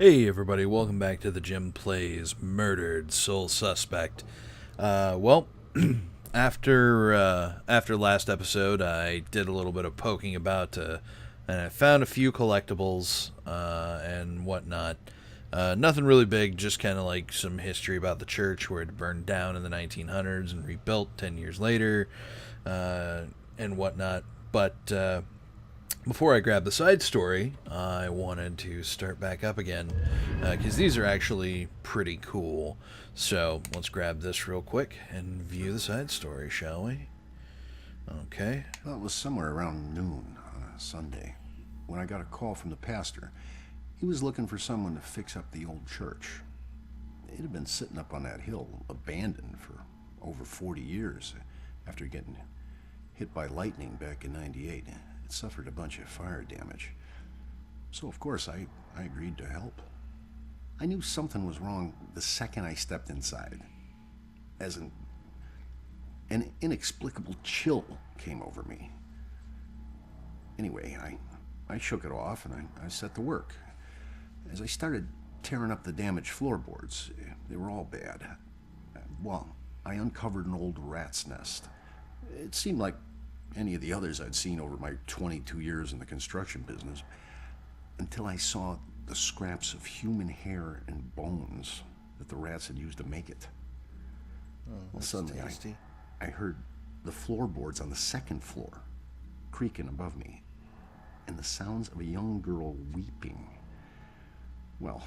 Hey everybody, welcome back to the Jim Plays Murdered Soul Suspect. Well, after last episode, I did a little bit of poking about, and I found a few collectibles and whatnot. Nothing really big, just kind of like some history about the church where it burned down in the 1900s and rebuilt 10 years later, and whatnot. But before I grab the side story, I wanted to start back up again, because these are actually pretty cool. So let's grab this real quick and view the side story, shall we? Okay. Well, it was somewhere around noon on a Sunday when I got a call from the pastor. He was looking for someone to fix up the old church. It had been sitting up on that hill, abandoned for over 40 years after getting hit by lightning back in '98. It suffered a bunch of fire damage. So, of course, I agreed to help. I knew something was wrong the second I stepped inside. As an inexplicable chill came over me. Anyway, I shook it off and I set to work. As I started tearing up the damaged floorboards, they were all bad. Well, I uncovered an old rat's nest. It seemed like any of the others I'd seen over my 22 years in the construction business, until I saw the scraps of human hair and bones that the rats had used to make it. Well, suddenly I heard the floorboards on the second floor creaking above me, and the sounds of a young girl weeping. Well,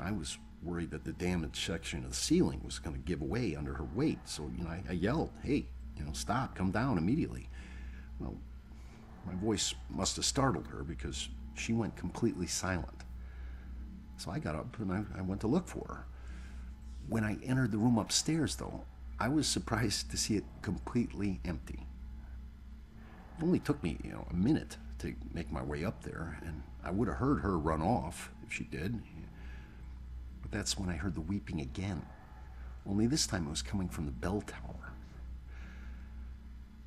I was worried that the damaged section of the ceiling was going to give away under her weight, so, I yelled, "Hey, stop, come down immediately." Well, my voice must have startled her because she went completely silent. So I got up and I went to look for her. When I entered the room upstairs, though, I was surprised to see it completely empty. It only took me, a minute to make my way up there, and I would have heard her run off if she did. But that's when I heard the weeping again. Only this time it was coming from the bell tower.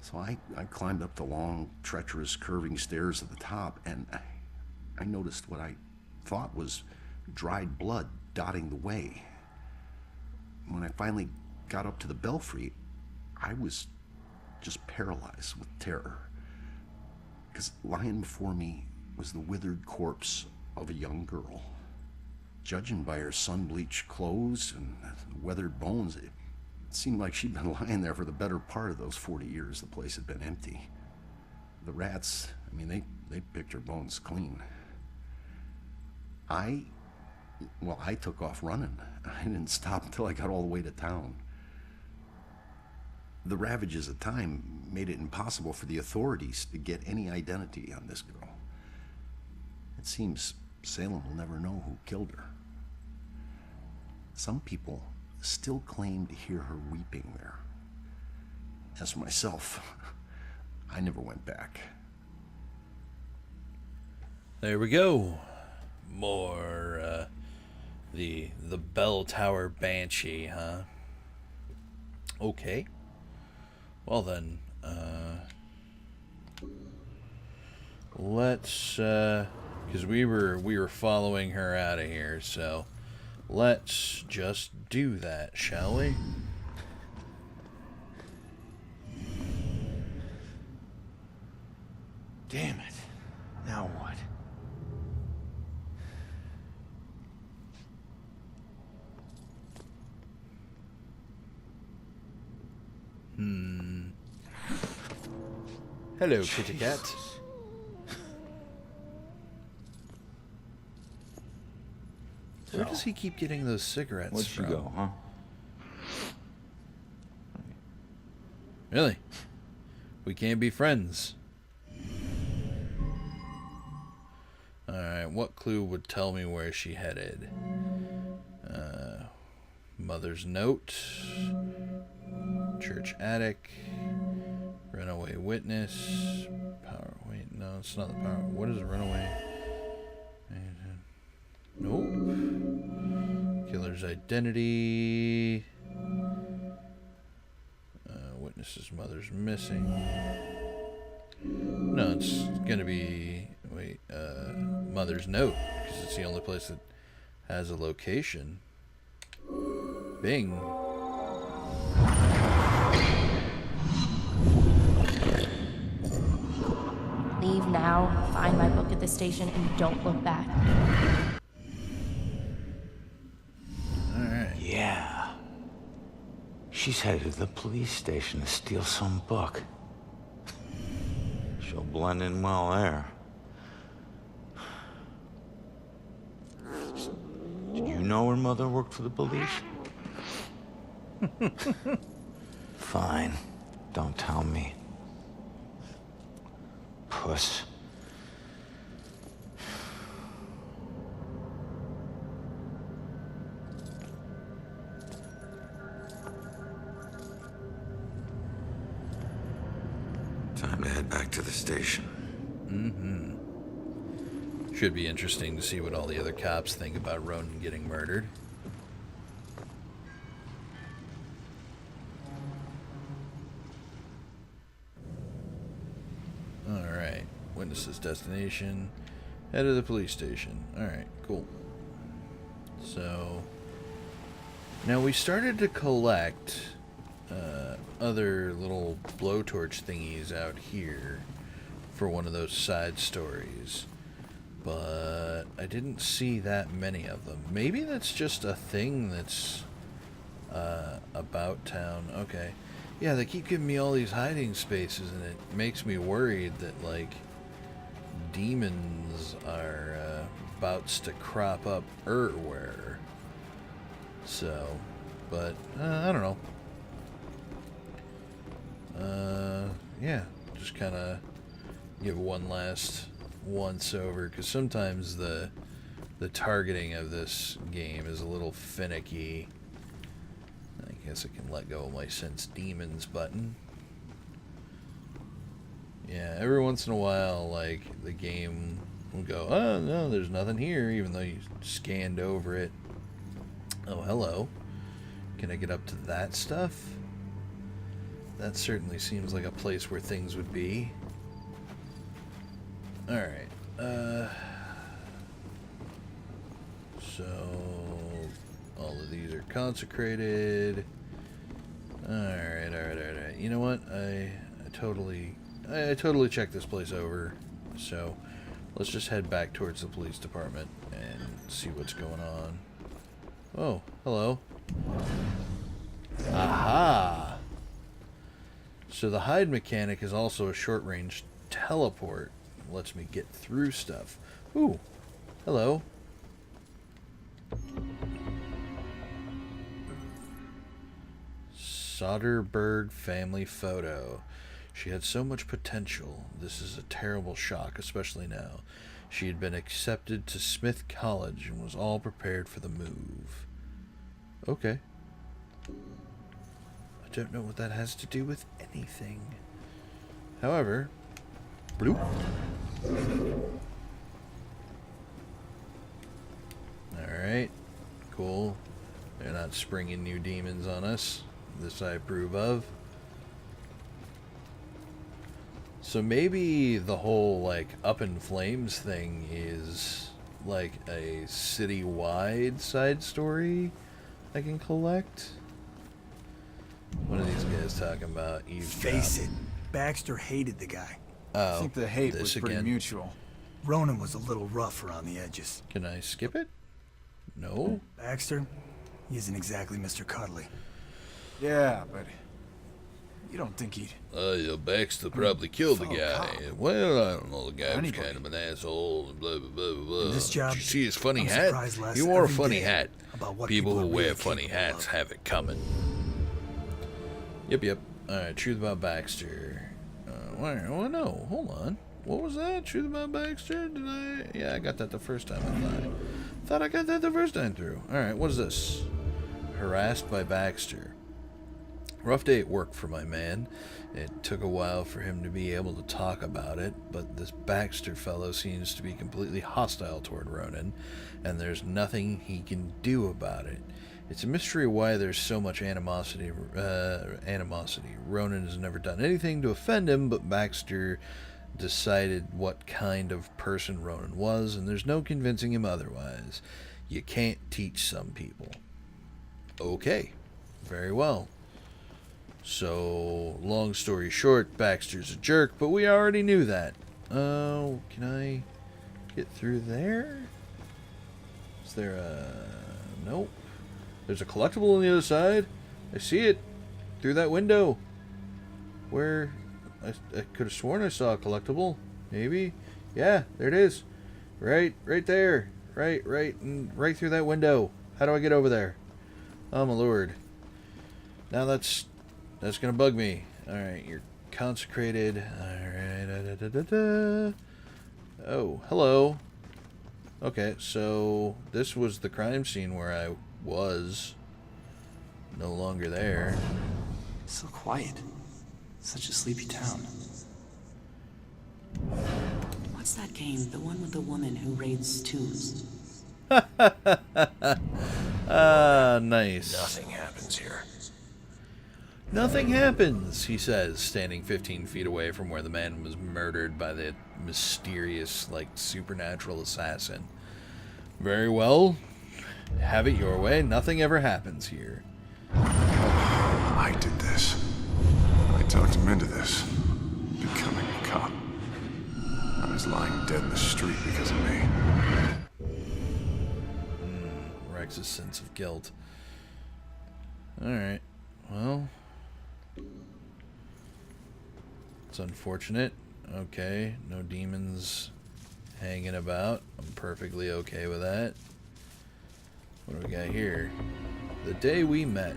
So I climbed up the long, treacherous, curving stairs at the top, and I noticed what I thought was dried blood dotting the way. When I finally got up to the belfry, I was just paralyzed with terror, because lying before me was the withered corpse of a young girl. Judging by her sun-bleached clothes and weathered bones, it seemed like she'd been lying there for the better part of those 40 years the place had been empty. The rats, they picked her bones clean. I took off running. I didn't stop until I got all the way to town. The ravages of time made it impossible for the authorities to get any identity on this girl. It seems Salem will never know who killed her. Some people still claim to hear her weeping there. As for myself, I never went back. There we go. More, the Bell Tower Banshee, huh? Okay. Well then, let's, because we were following her out of here, so let's just do that, shall we? Damn it. Now what? Hello, kitty cat. Where does he keep getting those cigarettes Where'd she from? go, huh? Really? We can't be friends. Alright, what clue would tell me where she headed? Mother's note. Church attic. Runaway witness. Power. Wait, no, it's not the power. What is a runaway? Nope. Killer's identity. Witness's mother's missing. No, it's gonna be mother's note, because it's the only place that Has a location. Bing. Leave now, find my book at the station, and don't look back. Alright. Yeah. She's headed to the police station to steal some book. She'll blend in well there. Did you know her mother worked for the police? Fine. Don't tell me. Puss. Time to head back to the station. Should be interesting to see what all the other cops think about Ronan getting murdered. Alright. Witness's destination. Head to the police station. Alright, cool. So, now we started to collect other little blowtorch thingies out here for one of those side stories. But I didn't see that many of them. Maybe that's just a thing that's about town. Okay. Yeah, they keep giving me all these hiding spaces, and it makes me worried that, like, demons are bouts to crop up everywhere. So, but, I don't know. Yeah, just kind of give one last once over, because sometimes the targeting of this game is a little finicky. I guess I can let go of my sense demons button. Yeah, every once in a while, like, the game will go, oh no, there's nothing here, even though you scanned over it. Oh, hello. Can I get up to that stuff? That certainly seems like a place where things would be. Alright, so all of these are consecrated. Alright. You know what? I totally checked this place over. So let's just head back towards the police department and see what's going on. Oh, hello. Aha! So the hide mechanic is also a short-range teleport. Lets me get through stuff. Ooh, hello. Soderbergh family photo. She had so much potential. This is a terrible shock, especially now. She had been accepted to Smith College and was all prepared for the move. Okay. I don't know what that has to do with anything. However, bloop. Alright, cool. They're not springing new demons on us. This I approve of. So maybe the whole, like, up in flames thing is like a city-wide side story I can collect. What are these guys talking about? Face it, Baxter hated the guy. Oh, I think the hate this was pretty again. mutual. Ronan was a little rough around the edges. Can I skip it? No. Baxter, he isn't exactly Mr. Cuddly. Yeah, but you don't think he'd... Baxter probably killed the fellow guy. cop. Well, I don't know. The guy was Anybody. kind of an asshole and blah, blah, blah, blah, blah. This job, Did you see his funny I'm hat? surprised less He wore a every funny day hat. about what People people who are wear really funny capable hats of. have it coming. Yep. Alright, truth about Baxter. Oh, no. Hold on. What was that? Truth about Baxter? Did I? Yeah, I got that the first time, I thought I got that the first time through. Alright, what is this? Harassed by Baxter. Rough day at work for my man. It took a while for him to be able to talk about it, but this Baxter fellow seems to be completely hostile toward Ronan, and there's nothing he can do about it. It's a mystery why there's so much animosity. Ronan has never done anything to offend him, but Baxter decided what kind of person Ronan was, and there's no convincing him otherwise. You can't teach some people. Okay, very well. So, long story short, Baxter's a jerk, but we already knew that. Oh, can I get through there? Is there a... Nope. There's a collectible on the other side. I see it through that window. Where... I could have sworn I saw a collectible. Maybe. Yeah, there it is. Right there. Right through that window. How do I get over there? Oh my lord. Now that's gonna bug me. Alright, you're consecrated. Alright. Oh, hello. Okay, so this was the crime scene where I was. No longer there. So quiet. Such a sleepy town. What's that game? The one with the woman who raids tombs? Nice. Nothing happens here. Nothing happens, he says, standing 15 feet away from where the man was murdered by the mysterious, supernatural assassin. Very well. Have it your way. Nothing ever happens here. I did this. I talked him into this. Becoming a cop. I was lying dead in the street because of me. Rex's sense of guilt. Alright. Well... It's unfortunate. Okay, no demons hanging about. I'm perfectly okay with that. What do we got here? The day we met.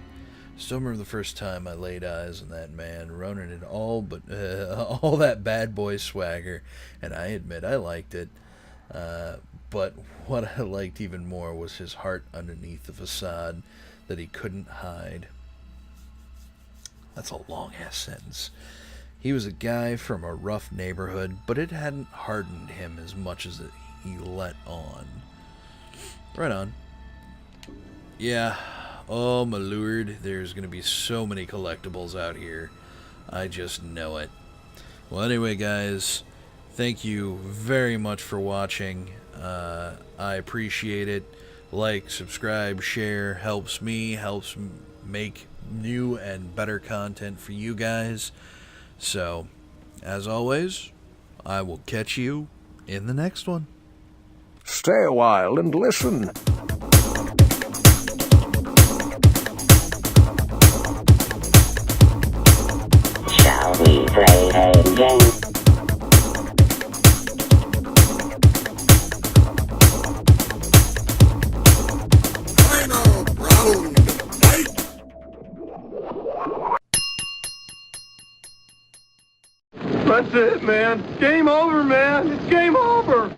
Still remember the first time I laid eyes on that man. Ronan had all that bad boy swagger, and I admit I liked it. But what I liked even more was his heart underneath the facade that he couldn't hide. That's a long-ass sentence. He was a guy from a rough neighborhood, but it hadn't hardened him as much as he let on. Right on. Yeah. Oh, my lord. There's going to be so many collectibles out here. I just know it. Well, anyway, guys, thank you very much for watching. I appreciate it. Like, subscribe, share. Helps me, helps make new and better content for you guys. So, as always, I will catch you in the next one. Stay a while and listen. Shall we play a game? Final round, fight! That's it, man. Game over, man. It's game over.